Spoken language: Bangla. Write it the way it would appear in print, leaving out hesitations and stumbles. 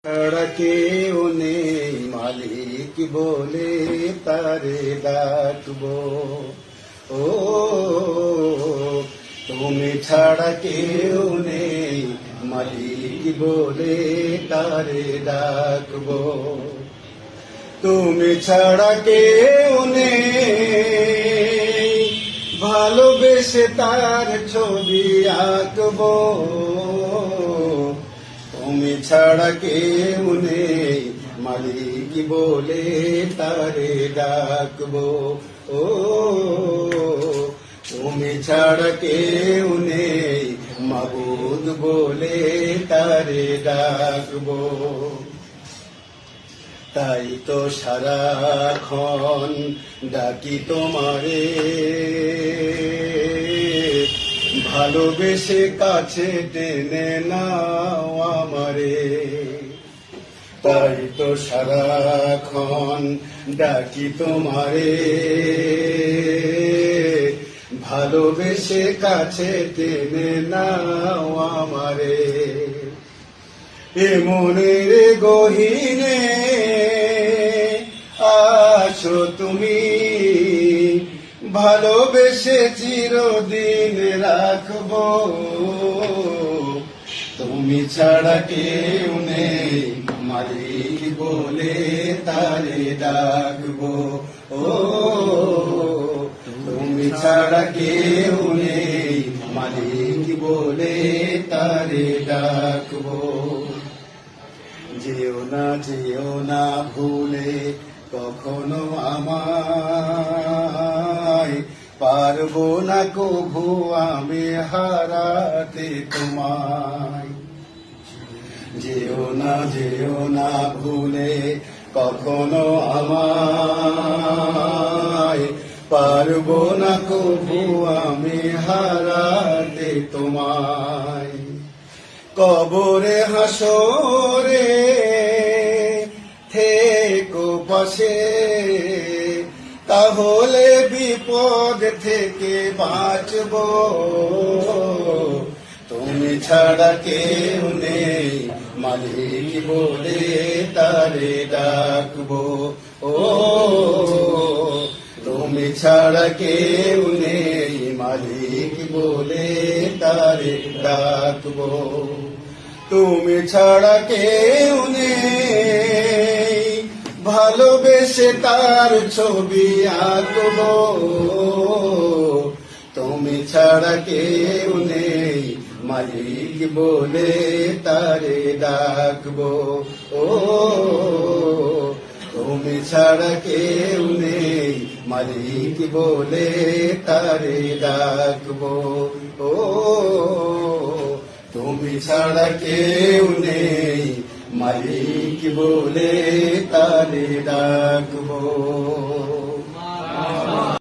ছাড়া কেউ নেই মালিক বলে তারে ডাকবো। ও তুমি ছাড়া কেউ নেই মালিক বলে তারে ডাকবো। তুমি ছাড়া কেউ নেই ভালোবেসে তার ছবি আঁকবো। তুমি ছাড়া কেউ নেই মালিক বলে তারে ডাকবো। ও তুমি ছাড়া কেউ নেই মাবুদ বলে তারে ডাকবো। তাই তো সারাক্ষণ ডাকি তোমারে, ভালোবেসে কাছে টেনে নাও আমারে। তাই তো সারাক্ষণ ডাকি তোমারে, ভালোবেসে কাছে টেনে নাও আমারে। এ মনের গহীনে আছো তুমি, ভালোবেসে চিরদিন রাখবো। তুমি ছাড়া কেউ নেই মালিক বলে তারে ডাকবো। ও তুমি ছাড়া কেউ নেই মালিক বলে তারে ডাকবো। যেও না ভুলে কখনো আমায়, পারবো না কভু আমি হারাতে তোমায়। যেও না ভুলে কখনো আমায়, পারবো না কভু আমি হারাতে তোমায়। কবরে হাসরে থেকো পাশে, তাহলে বিপদ থেকে বাঁচবো। তুমি ছাড়া কেউ নেই মালিক বলে তারে ডাকবো। ও তুমি ছাড়া কেউ নেই মালিক বলে তারে ডাকবো। তুমি ছাড়া কেউ নেই ভালোবেসে তার ছবি আঁকবো। তুমি ছাড়া কেউ নেই মালিক বলে তারে ডাকবো। ও তুমি ছাড়া কেউ নেই মালিক বলে তারে ডাকবো। ও তুমি ছাড়া কেউ নেই মালিক বলে তারে ডাকবো।